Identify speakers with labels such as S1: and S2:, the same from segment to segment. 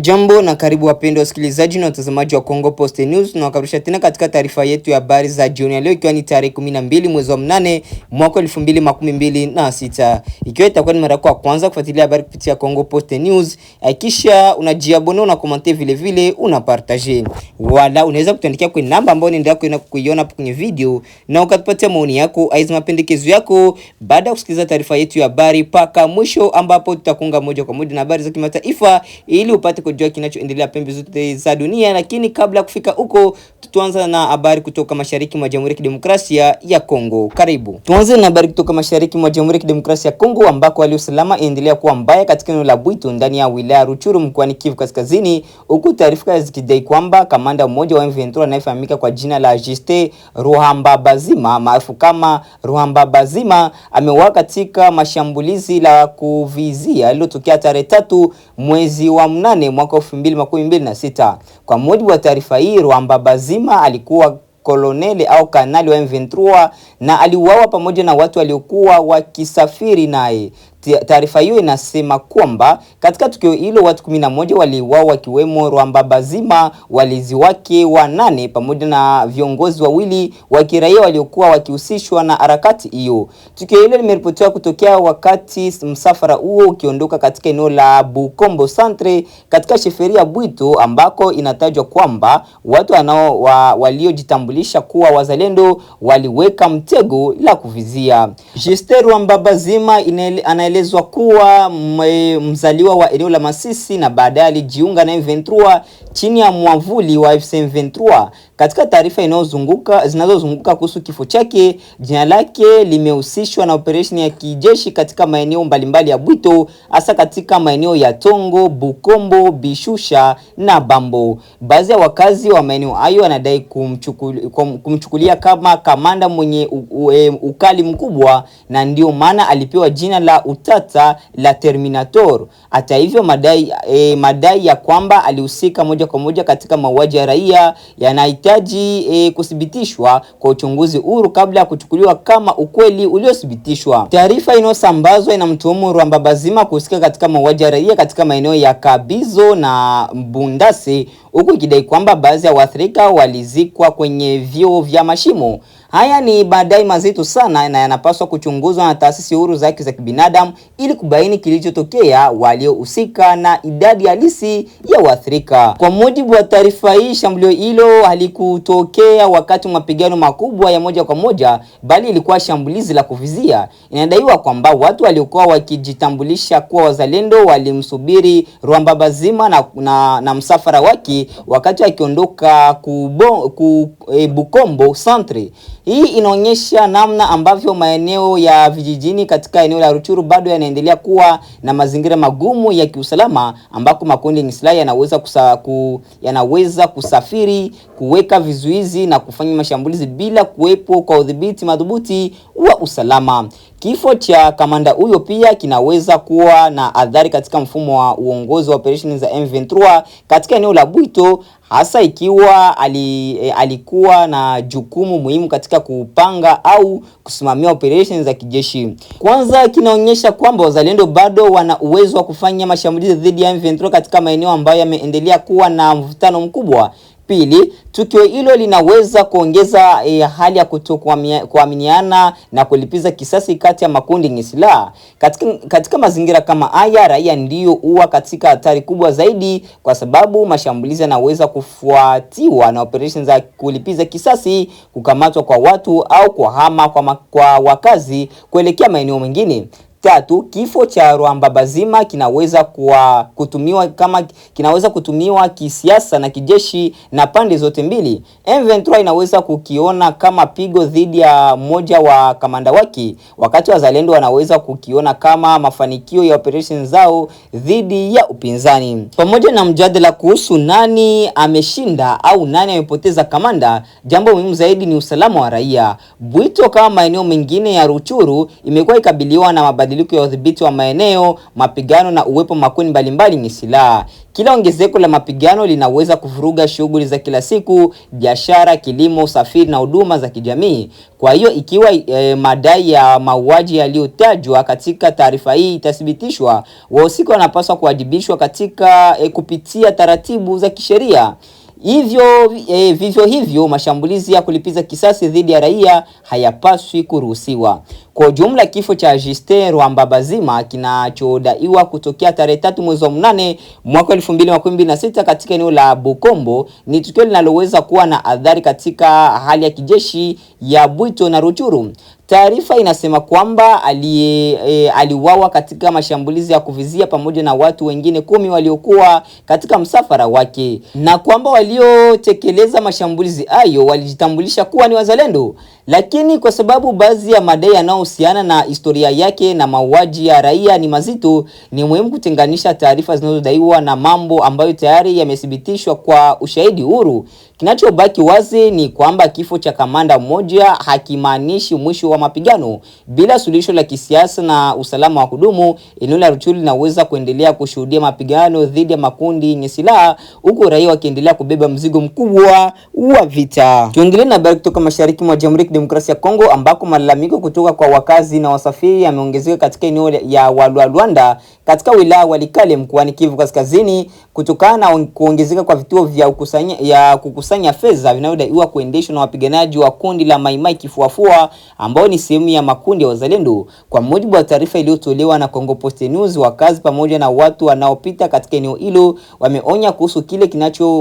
S1: Jambo na karibu wapendwa wasikilizaji na watazamaji wa Congo Post News, na wakaribisha tena katika taarifa yetu ya habari za jioni leo, ikiwa ni tarehe 12 mwezi wa 8 mwaka 2026. Ikiwa itakuwa ni mara yako ya kwanza kufuatilia habari kupitia Congo Post News, hakikisha unajiabone na comment vile vile una partager. Wala unaweza kutuandikia kwa namba ambayo unaendelea kuiona hapo kwenye video na ukatupatia maoni yako au mapendekezo yako baada ya kusikiliza taarifa yetu ya habari paka mwisho, ambapo tutakunga moja kwa moja na habari za kimataifa ili upate kujua kinachoendelea pembe zote za dunia. Lakini kabla ya kufika huko, tuanze na habari kutoka mashariki mwa Jamhuri ya Kidemokrasia ya Kongo. Karibu. Tuanze na habari kutoka mashariki mwa Jamhuri ya Kidemokrasia ya Kongo, ambako hali ya usalama inaendelea kuwa mbaya katika eneo la Bwito ndani ya wilaya Ruchuru mkoani Kivu Kaskazini, huku taarifa zikidai kwamba kamanda mmoja wa M23 anayefahamika kwa jina la Justin Ruhambabazima maarufu kama Ruhambabazima ameuawa katika mashambulizi la kuvizia lililotokea tarehe 3 mwezi wa 8 mwaka 2026. Kwa mujibu wa taarifa hii, Ruhambabazima alikuwa koloneli au kanali wa M23 na aliuawa pamoja na watu waliokuwa wakisafiri naye. Taarifa hiyo inasema kwamba katika tukio hilo watu 11 waliuawa, wakiwemo Ruhambabazima, walinzi wake 8 pamoja na viongozi wawili wa kiraia waliokuwa wakihusishwa na harakati hiyo. Tukio hilo limeripotiwa kutokea wakati msafara huo ukiondoka katika eneo la Bukombo Centre katika sheferi ya Bwito, ambako inatajwa kwamba watu waliojitambulisha kuwa wazalendo waliweka mtego la kuvizia. Justin Ruhambabazima anaelezwa kuwa mzaliwa wa eneo la Masisi na baadaye alijiunga na M23 chini ya mwavuli wa FC M23. Katika taarifa zinazozunguka kuhusu kifo chake, jina lake limehusishwa na operation ya kijeshi katika maeneo mbalimbali ya Bwito, hasa katika maeneo ya Tongo, Bukombo, Bishusha na Bambo. Baadhi ya wakazi wa maeneo hayo wanadai kumchukulia kama kamanda mwenye ukali mkubwa, na ndio maana alipewa jina la utata la Terminator. Hata hivyo, madai ya kwamba alihusika moja kwa moja katika mauaji ya raia yanahitaji kuthibitishwa kwa uchunguzi huru kabla ya kuchukuliwa kama ukweli uliothibitishwa. Taarifa inayosambazwa inamtuhumu Ruhambabazima kuhusika katika mauaji ya raia katika maeneo ya Kabizo na Bundase, huku ikidai kwamba baadhi ya waathirika walizikwa kwenye vyoo vya mashimo. Haya ni madai mazito sana na yanapaswa kuchunguzwa na taasisi huru za haki za kibinadamu ili kubaini kilichotokea, waliohusika na idadi halisi ya waathirika. Kwa mujibu wa taarifa hii, shambulio hilo halikutokea wakati mapigano makubwa ya moja kwa moja, bali ilikuwa shambulizi la kuvizia. Inadaiwa kwamba watu waliokuwa wakijitambulisha kuwa wazalendo walimsubiri Ruhambabazima na msafara wake wakati akiondoka Bukombo Centre. Hii inaonyesha namna ambavyo maeneo ya vijijini katika eneo la Ruchuru bado yanaendelea kuwa na mazingira magumu ya kiusalama, ambako makundi ya silaha yanaweza kusafiri, kuweka vizuizi na kufanya mashambulizi bila kuwepo kwa udhibiti madhubuti wa usalama. Kifo cha kamanda huyo pia kinaweza kuwa na athari katika mfumo wa uongozi wa operesheni za M23 katika eneo la Bwito, hasa ikiwa alikuwa na jukumu muhimu katika kupanga au kusimamia operesheni za kijeshi. Kwanza, kinaonyesha kwamba wazalendo bado wana uwezo wa kufanya mashambulizi dhidi ya M23 katika maeneo ambayo yameendelea kuwa na mvutano mkubwa. Pili, tukio hilo linaweza kuongeza hali ya kutokuaminiana na kulipiza kisasi kati ya makundi yenye silaha. Katika mazingira kama haya, raia ndio huwa katika hatari kubwa zaidi, kwa sababu mashambulizi yanaweza kufuatiwa na operation za kulipiza kisasi, kukamatwa kwa watu au kuhama kwa wakazi kuelekea maeneo mengine. Tatu, kifo cha Ruhambabazima kinaweza kutumiwa kisiasa na kijeshi na pande zote mbili. M23 inaweza kukiona kama pigo dhidi ya mmoja wa kamanda wake, wakati wazalendo wanaweza kukiona kama mafanikio ya operation zao dhidi ya upinzani. Pamoja na mjadala kuhusu nani ameshinda au nani amepoteza kamanda, jambo muhimu zaidi ni usalama wa raia. Bwito kama maeneo mengine ya Ruchuru imekuwa ikabiliwa na mabadiliko mabadiliko ya udhibiti wa maeneo, mapigano na uwepo makundi mbalimbali yenye silaha. Kila ongezeko la mapigano linaweza kuvuruga shughuli za kila siku, biashara, kilimo, usafiri na huduma za kijamii. Kwa hiyo ikiwa madai ya mauaji yaliyotajwa katika taarifa hii itathibitishwa, wahusika wanapaswa kuwajibishwa katika kupitia taratibu za kisheria. Vivyo hivyo mashambulizi ya kulipiza kisasi dhidi ya raia hayapaswi kuruhusiwa. Kwa ujumla, kifo cha Justin Rwambabazima kinachodaiwa kutokea tarehe 3 mwezi wa 8 mwaka 2026 katika eneo la Bukombo ni tukio linaloweza kuwa na athari katika hali ya kijeshi ya Bwito na Ruchuru. Taarifa inasema kwamba aliuawa katika mashambulizi ya kuvizia pamoja na watu wengine 10 waliokuwa katika msafara wake, na kwamba waliotekeleza mashambulizi hayo walijitambulisha kuwa ni wazalendo. Lakini kwa sababu baadhi ya madai yanayohusiana na historia yake na mauaji ya raia ni mazito, ni muhimu kutenganisha taarifa zinazodaiwa na mambo ambayo tayari yamethibitishwa kwa ushahidi huru. Kinachobaki wazi ni kwamba kifo cha kamanda mmoja hakimaanishi mwisho wa mapigano. Bila suluhisho la kisiasa na usalama wa kudumu, eneo la Rutshuru linaweza kuendelea kushuhudia mapigano dhidi ya makundi yenye silaha, huku raia wakiendelea kubeba mzigo mkubwa wa vita. Tuendelee na habari kutoka mashariki mwa Jamhuri ya Kidemokrasia ya Kongo, ambako malalamiko kutoka kwa wakazi na wasafiri yameongezeka katika eneo ya Walwalwanda katika wilaya Walikale mkoani Kivu Kaskazini kutokana na kuongezeka kwa vituo vya kukusanya fedha vinavyodaiwa kuendeshwa na wapiganaji wa kundi la Mai Mai Kifuafua ambao ni sehemu ya makundi ya wazalendo. Kwa mujibu wa taarifa iliyotolewa na Congo Post News, wakazi pamoja na watu wanaopita katika eneo hilo wameonya kuhusu kile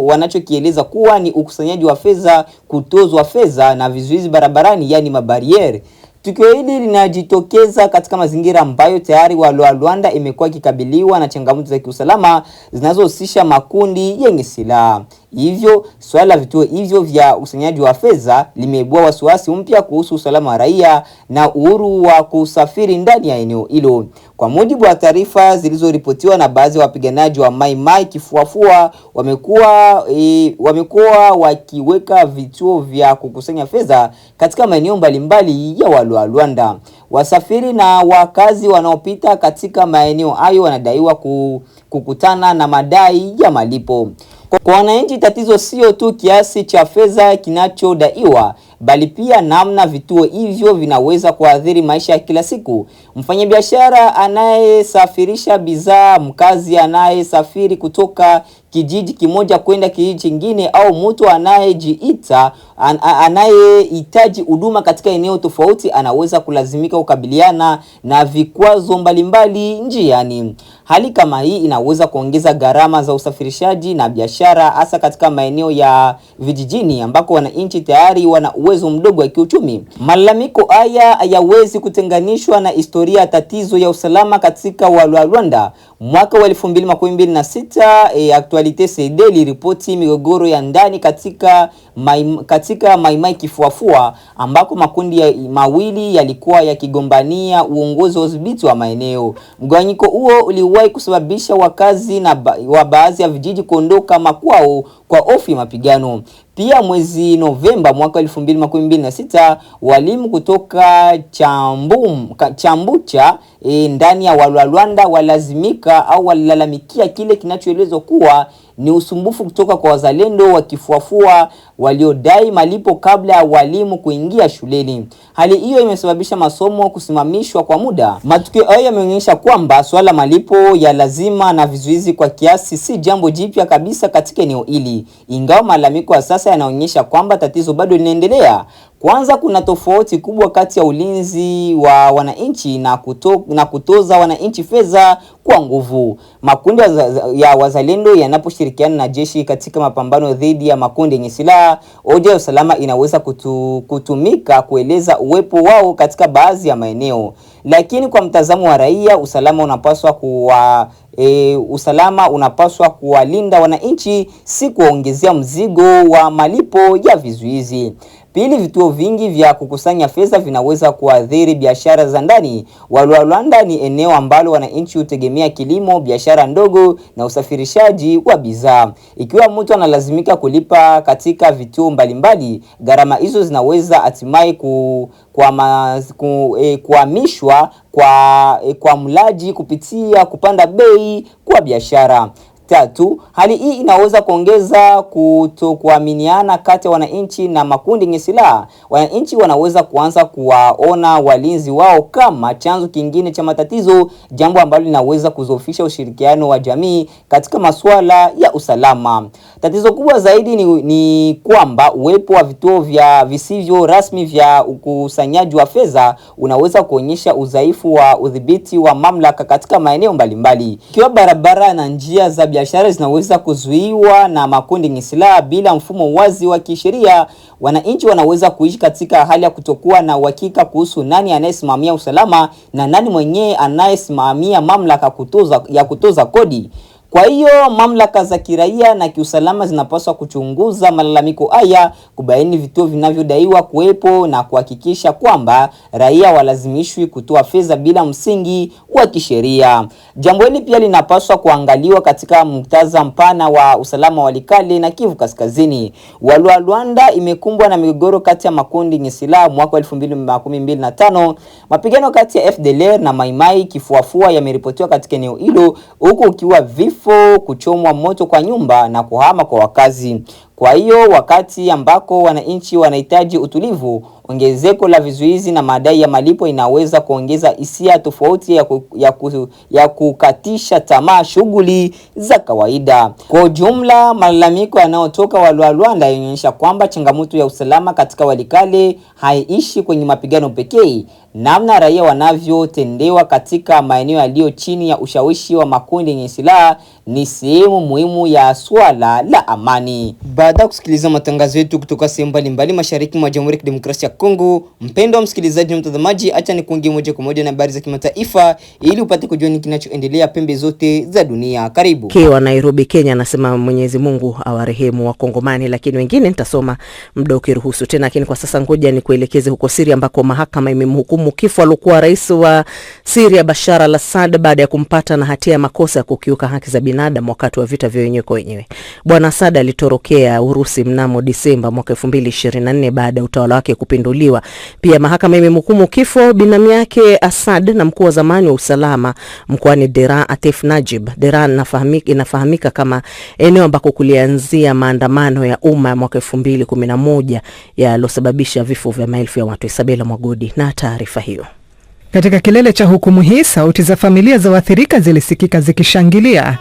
S1: wanachokieleza kuwa ni ukusanyaji wa fedha, kutozwa fedha na vizuizi barabarani, yani mabariere. Tukio hili linajitokeza katika mazingira ambayo tayari Walwalwanda imekuwa ikikabiliwa na changamoto za kiusalama zinazohusisha makundi yenye silaha. Hivyo swala la vituo hivyo vya ukusanyaji wa fedha limeibua wasiwasi mpya kuhusu usalama wa raia na uhuru wa kusafiri ndani ya eneo hilo. Kwa mujibu wa taarifa zilizoripotiwa na baadhi ya wapiganaji wa Mai Mai Kifuafua, wamekuwa wakiweka vituo vya kukusanya fedha katika maeneo mbalimbali ya Walwalwanda. Wasafiri na wakazi wanaopita katika maeneo hayo wanadaiwa kukutana na madai ya malipo. Kwa wananchi, tatizo sio tu kiasi cha fedha kinachodaiwa, bali pia namna vituo hivyo vinaweza kuathiri maisha ya kila siku. Mfanyabiashara anayesafirisha bidhaa, mkazi anayesafiri kutoka kijiji kimoja kwenda kijiji kingine, au mtu anayehitaji huduma katika eneo tofauti anaweza kulazimika kukabiliana na vikwazo mbalimbali njiani. Hali kama hii inaweza kuongeza gharama za usafirishaji na biashara, hasa katika maeneo ya vijijini ambako wananchi tayari wana uwezo mdogo wa kiuchumi. Malalamiko haya hayawezi kutenganishwa na historia ya tatizo ya usalama katika Walwalwanda. Mwaka wa 2026 Actualite CD iliripoti migogoro ya ndani katika Mai Mai Kifuafua, ambako makundi mawili yalikuwa yakigombania uongozi wa udhibiti wa maeneo. Mgawanyiko huo uliwahi kusababisha wakazi wa baadhi ya vijiji kuondoka makwao kwa hofu ya mapigano. Pia mwezi Novemba mwaka 2026 walimu kutoka Chambucha ndani ya Walwalwanda walilalamikia kile kinachoelezwa kuwa ni usumbufu kutoka kwa wazalendo wa Kifuafua waliodai malipo kabla ya walimu kuingia shuleni. Hali hiyo imesababisha masomo kusimamishwa kwa muda. Matukio hayo yameonyesha kwamba swala malipo ya lazima na vizuizi kwa kiasi si jambo jipya kabisa katika eneo hili, ingawa malalamiko ya sasa yanaonyesha kwamba tatizo bado linaendelea. Kwanza, kuna tofauti kubwa kati ya ulinzi wa wananchi na kutoza wananchi fedha kwa nguvu. Makundi ya wazalendo yanaposhirikiana na jeshi katika mapambano dhidi ya makundi yenye silaha, hoja ya usalama inaweza kutumika kueleza uwepo wao katika baadhi ya maeneo. Lakini kwa mtazamo wa raia, usalama unapaswa kuwalinda wananchi, si kuongezea mzigo wa malipo ya vizuizi. Pili, vituo vingi vya kukusanya fedha vinaweza kuathiri biashara za ndani. Lualwanda ni eneo ambalo wananchi hutegemea kilimo, biashara ndogo na usafirishaji wa bidhaa. Ikiwa mtu analazimika kulipa katika vituo mbalimbali, gharama hizo zinaweza hatimaye kuhamishwa kwa mlaji kupitia kupanda bei kwa biashara. Tatu, hali hii inaweza kuongeza kutokuaminiana kati ya wananchi na makundi yenye silaha. Wananchi wanaweza kuanza kuwaona walinzi wao kama chanzo kingine cha matatizo, jambo ambalo linaweza kuzofisha ushirikiano wa jamii katika masuala ya usalama. Tatizo kubwa zaidi ni kwamba uwepo wa vituo vya visivyo rasmi vya ukusanyaji wa fedha unaweza kuonyesha udhaifu wa udhibiti wa mamlaka katika maeneo mbalimbali. Ikiwa barabara na njia za biashara zinaweza kuzuiwa na makundi yenye silaha bila mfumo wazi wa kisheria, wananchi wanaweza kuishi katika hali ya kutokuwa na uhakika kuhusu nani anayesimamia usalama na nani mwenyewe anayesimamia mamlaka kutoza kodi. Kwa hiyo mamlaka za kiraia na kiusalama zinapaswa kuchunguza malalamiko haya, kubaini vituo vinavyodaiwa kuwepo na kuhakikisha kwamba raia walazimishwi kutoa fedha bila msingi wa kisheria. Jambo hili pia linapaswa kuangaliwa katika muktadha mpana wa usalama wa Walikale na Kivu Kaskazini. Lualwanda imekumbwa na migogoro kati ya makundi yenye silaha mwaka 2025. Mapigano kati ya FDLR na Maimai kifuafua yameripotiwa katika eneo hilo, huku ukiwa vifo, kuchomwa moto kwa nyumba na kuhama kwa wakazi. Kwa hiyo wakati ambako wananchi wanahitaji utulivu, ongezeko la vizuizi na madai ya malipo inaweza kuongeza hisia tofauti ya kukatisha tamaa shughuli za kawaida. Kwa jumla, malalamiko yanayotoka Lualwanda yanaonyesha kwamba changamoto ya usalama katika Walikale haiishi kwenye mapigano pekee. Namna raia wanavyotendewa katika maeneo yaliyo chini ya ushawishi wa makundi yenye silaha ni sehemu muhimu ya swala la amani. Baada ya kusikiliza matangazo yetu kutoka sehemu mbalimbali mashariki mwa Jamhuri ya Kidemokrasia ya Kongo, mpendwa msikilizaji na mtazamaji, acha nikuingie moja kwa moja na habari za kimataifa ili upate kujua nini kinachoendelea pembe zote za dunia. Karibu.
S2: Kwa Nairobi, Kenya, anasema Mwenyezi Mungu awarehemu Wakongomani, lakini wengine nitasoma muda ukiruhusu tena. Lakini kwa sasa ngoja nikuelekeze huko Syria ambako mahakama imemhukumu kifo alikuwa rais wa Syria Bashar al-Assad baada ya kumpata na hatia ya makosa ya kukiuka haki za binadamu wakati wa vita vya wenyewe kwa wenyewe. Bwana Assad alitorokea Urusi mnamo Disemba mwaka 2024 baada ya utawala wake kupinduliwa. Pia mahakama imemhukumu kifo binamu yake Assad na mkuu wa zamani wa usalama mkoani Deraa, Atif Najib. Deraa inafahamika kama eneo ambako kulianzia maandamano ya umma mwaka 2011 yalosababisha vifo vya maelfu ya watu. Isabela Mwagodi na taarifa hiyo.
S3: Katika kilele cha hukumu hii, sauti za familia za waathirika zilisikika zikishangilia.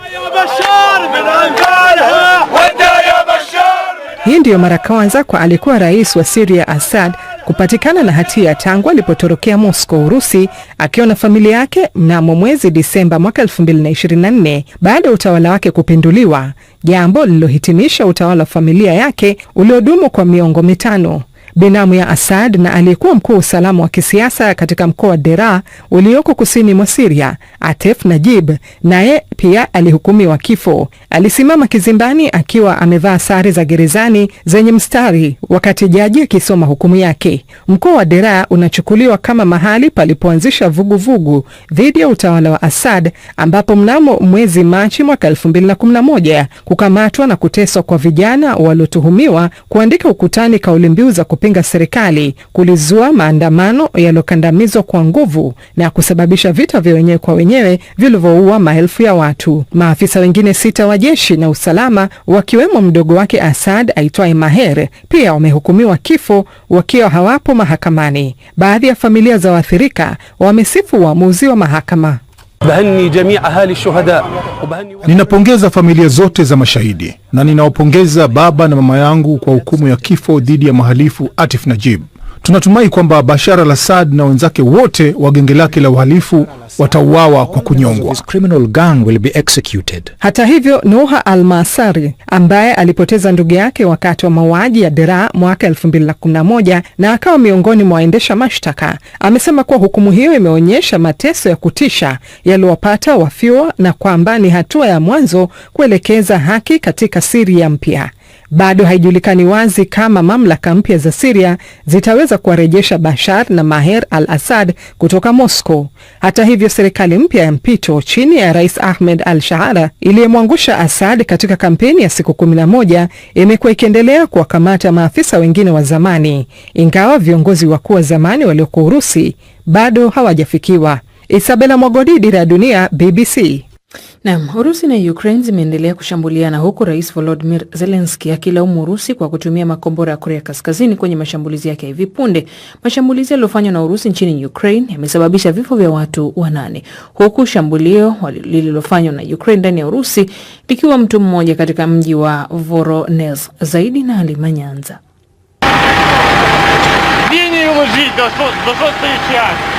S3: Hii ndiyo mara kwanza kwa alikuwa rais wa Syria Assad kupatikana na hatia tangu alipotorokea Moscow, Urusi, akiwa na familia yake mnamo mwezi Disemba mwaka 2024 baada ya utawala wake kupinduliwa, jambo lililohitimisha utawala wa familia yake uliodumu kwa miongo mitano. Binamu ya Assad na aliyekuwa mkuu wa usalama wa kisiasa katika mkoa wa Deraa ulioko kusini mwa Syria, Atif Najib, naye pia alihukumiwa kifo. Alisimama kizimbani akiwa amevaa sare za gerezani zenye mstari wakati jaji akisoma hukumu yake. Mkoa wa Deraa unachukuliwa kama mahali palipoanzisha vuguvugu dhidi ya utawala wa Assad, ambapo mnamo mwezi Machi mwaka 2011 kukamatwa na kuteswa kwa vijana waliotuhumiwa kuandika ukutani kauli mbiu za kupinga serikali kulizua maandamano yaliyokandamizwa kwa nguvu na kusababisha vita vya wenyewe kwa wenyewe vilivyoua maelfu ya watu. Maafisa wengine 6 wa jeshi na usalama wakiwemo mdogo wake Assad aitwaye Maher pia wamehukumiwa kifo wakiwa hawapo mahakamani. Baadhi ya familia za waathirika wamesifu uamuzi wa mahakama.
S4: Ninapongeza familia zote za mashahidi na ninawapongeza baba na mama yangu kwa hukumu ya kifo dhidi ya mhalifu Atif Najib. Tunatumai kwamba Bashar al-Assad na wenzake wote wa genge lake la uhalifu watauawa kwa kunyongwa.
S3: Hata hivyo, Noha al-Masari ambaye alipoteza ndugu yake wakati wa mauaji ya Deraa mwaka 2011 na akawa miongoni mwa waendesha mashtaka, amesema kuwa hukumu hiyo imeonyesha mateso ya kutisha yaliyowapata wafiwa na kwamba ni hatua ya mwanzo kuelekeza haki katika Syria mpya. Bado haijulikani wazi kama mamlaka mpya za Syria zitaweza kuwarejesha Bashar na Maher al-Assad kutoka Moscow. Hata hivyo, serikali mpya ya mpito chini ya Rais Ahmed al-Shara iliyemwangusha Assad katika kampeni ya siku 11 imekuwa ikiendelea kuwakamata maafisa wengine wa zamani, ingawa viongozi wakuu wa zamani walioko Urusi bado hawajafikiwa. Isabella Mwagodi, Dira ya Dunia, BBC.
S5: Naam, Urusi na Ukraine zimeendelea kushambuliana huku Rais Volodymyr Zelensky akilaumu Urusi kwa kutumia makombora ya Korea Kaskazini kwenye mashambulizi yake hivi punde. Mashambulizi yaliyofanywa na Urusi nchini Ukraine yamesababisha vifo vya watu 8, huku shambulio lililofanywa na Ukraine ndani ya Urusi likiwa mtu mmoja katika mji wa Voronezh. Zaidi na Halima Nyanza.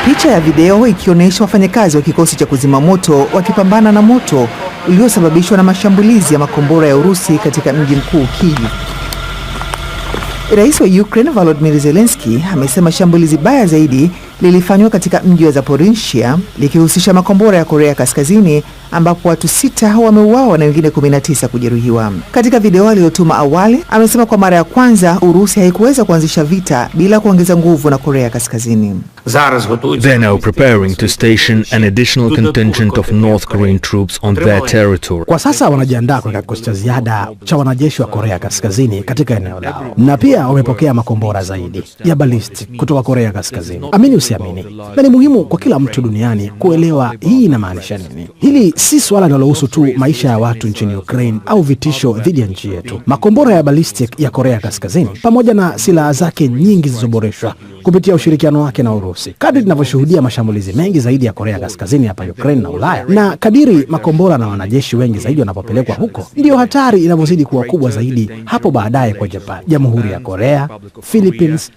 S6: Picha ya video ikionyesha wafanyakazi wa kikosi cha kuzima moto wakipambana na moto uliosababishwa na mashambulizi ya makombora ya Urusi katika mji mkuu Kyiv. Rais wa Ukraine Volodymyr Zelensky amesema shambulizi baya zaidi lilifanywa katika mji wa Zaporizhia likihusisha makombora ya Korea Kaskazini ambapo watu 6 wameuawa na wengine 19 kujeruhiwa. Katika video aliyotuma awali, amesema kwa mara ya kwanza Urusi haikuweza kuanzisha vita bila kuongeza nguvu na Korea Kaskazini.
S7: They are now preparing to station an additional contingent of North Korean troops on their territory.
S8: Kwa sasa wanajiandaa kwa kikosi cha ziada cha wanajeshi wa Korea Kaskazini katika eneo lao. Na pia wamepokea makombora zaidi ya ballistic kutoka Korea Kaskazini. Amini usiamini. Na ni muhimu kwa kila mtu duniani kuelewa hii inamaanisha nini. Hili si swala linalohusu tu maisha ya watu nchini Ukraine au vitisho dhidi ya nchi yetu. Makombora ya ballistic ya Korea Kaskazini pamoja na silaha zake nyingi zilizoboreshwa kupitia ushirikiano wake na Urusi. Kadri tunavyoshuhudia mashambulizi mengi zaidi ya Korea Kaskazini hapa Ukraine na Ulaya, na kadiri makombora na wanajeshi wengi zaidi wanapopelekwa huko, ndio hatari inavyozidi kuwa kubwa zaidi hapo baadaye kwa Japan, Jamhuri ya Korea, Philippines.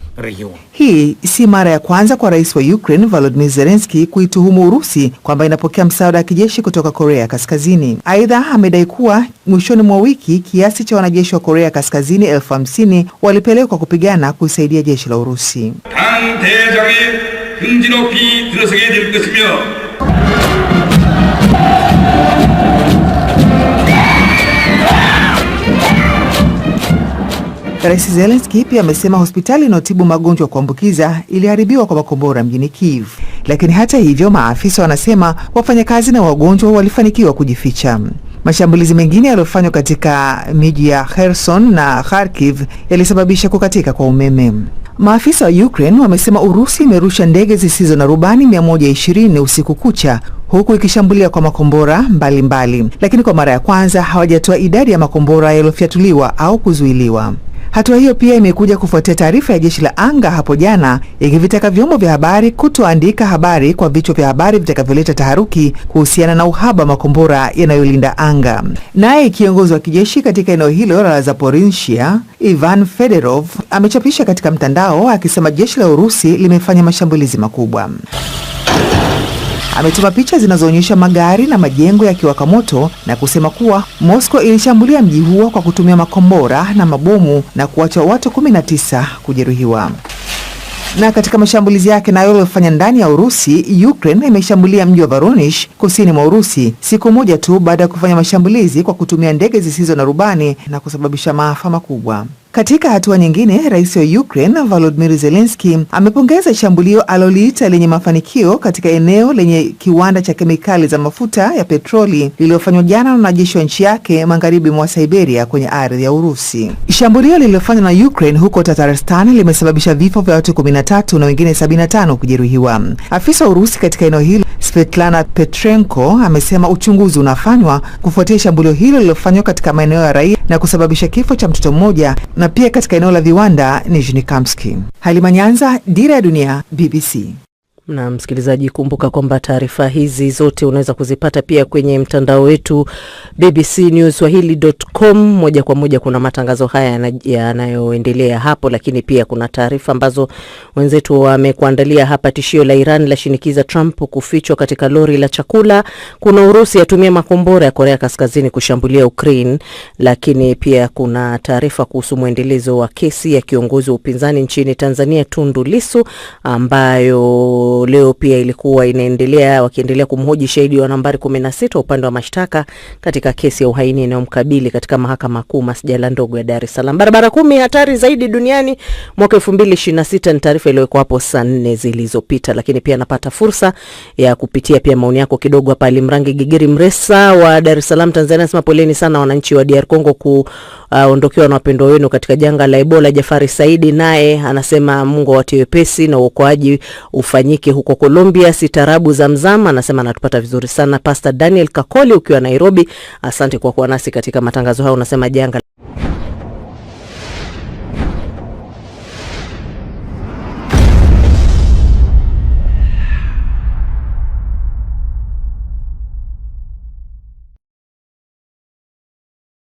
S6: Hii si mara ya kwanza kwa rais wa Ukraine Volodymyr Zelensky kuituhumu Urusi kwamba inapokea msaada wa kijeshi kutoka Korea Kaskazini. Aidha, amedai kuwa mwishoni mwa wiki kiasi cha wanajeshi wa Korea Kaskazini 50,000 walipelekwa kupigana kusaidia jeshi la Urusi. Rais Zelensky pia amesema hospitali inayotibu magonjwa ya kuambukiza iliharibiwa kwa makombora mjini Kyiv. Lakini hata hivyo, maafisa wanasema wafanyakazi na wagonjwa walifanikiwa kujificha. Mashambulizi mengine yaliyofanywa katika miji ya Kherson na Kharkiv yalisababisha kukatika kwa umeme. Maafisa wa Ukraine wamesema Urusi imerusha ndege zisizo na rubani 120 usiku kucha, huku ikishambulia kwa makombora mbalimbali. Lakini kwa mara ya kwanza hawajatoa idadi ya makombora yaliyofyatuliwa au kuzuiliwa. Hatua hiyo pia imekuja kufuatia taarifa ya jeshi la anga hapo jana ikivitaka vyombo vya habari kutoandika habari kwa vichwa vya habari vitakavyoleta taharuki kuhusiana na uhaba wa makombora yanayolinda anga. Naye kiongozi wa kijeshi katika eneo hilo la Zaporizhia, Ivan Fedorov, amechapisha katika mtandao akisema jeshi la Urusi limefanya mashambulizi makubwa. Ametuma picha zinazoonyesha magari na majengo yakiwaka moto na kusema kuwa Moscow ilishambulia mji huo kwa kutumia makombora na mabomu na kuacha watu 19 kujeruhiwa. Na katika mashambulizi yake nayo yaliyofanya ndani ya Urusi, Ukraine imeshambulia mji wa Voronezh kusini mwa Urusi siku moja tu baada ya kufanya mashambulizi kwa kutumia ndege zisizo na rubani na kusababisha maafa makubwa. Katika hatua nyingine, rais wa Ukraine Volodymyr Zelensky amepongeza shambulio aloliita lenye mafanikio katika eneo lenye kiwanda cha kemikali za mafuta ya petroli lililofanywa jana na wanajeshi wa nchi yake magharibi mwa Siberia kwenye ardhi ya Urusi. Shambulio lililofanywa na Ukraine huko Tatarstan limesababisha vifo vya watu 13 na wengine 75 kujeruhiwa. Afisa wa Urusi katika eneo hilo, Svetlana Petrenko, amesema uchunguzi unafanywa kufuatia shambulio hilo lililofanywa katika maeneo ya raia na kusababisha kifo cha mtoto mmoja na pia katika eneo la viwanda Nizhny. Halima Nyanza, Dira ya Dunia, BBC.
S2: Na msikilizaji, kumbuka kwamba taarifa hizi zote unaweza kuzipata pia kwenye mtandao wetu bbcnewswahili.com. Moja kwa moja kuna matangazo haya yanayoendelea hapo, lakini pia kuna taarifa ambazo wenzetu wamekuandalia hapa. Tishio la Iran la shinikiza Trump kufichwa katika lori la chakula. Kuna Urusi yatumia makombora ya Korea Kaskazini kushambulia Ukraine, lakini pia kuna taarifa kuhusu muendelezo wa kesi ya kiongozi wa upinzani nchini Tanzania Tundu Lissu ambayo ambayo leo pia ilikuwa wakiendelea kumhoji shahidi wa nambari 16 upande wa mashtaka katika kesi ya uhaini inayomkabili katika mahakama kuu masjala ndogo ya Dar es Salaam. Barabara 10 hatari zaidi duniani mwaka 2026 ni taarifa iliyowekwa hapo saa 4 zilizopita, lakini pia napata fursa ya kupitia pia maoni yako kidogo hapa. Limrangi Gigiri Mresa wa Dar es Salaam, Tanzania, anasema poleni sana wananchi wa DR Congo kuondokewa na wapendwa wenu katika janga la Ebola. Jafari Saidi naye anasema Mungu awatie wepesi na uokoaji ufanyike huko Colombia. Sitarabu Zamzam anasema anatupata vizuri sana. Pastor Daniel Kakoli ukiwa Nairobi, asante kwa kuwa nasi katika matangazo haya, unasema janga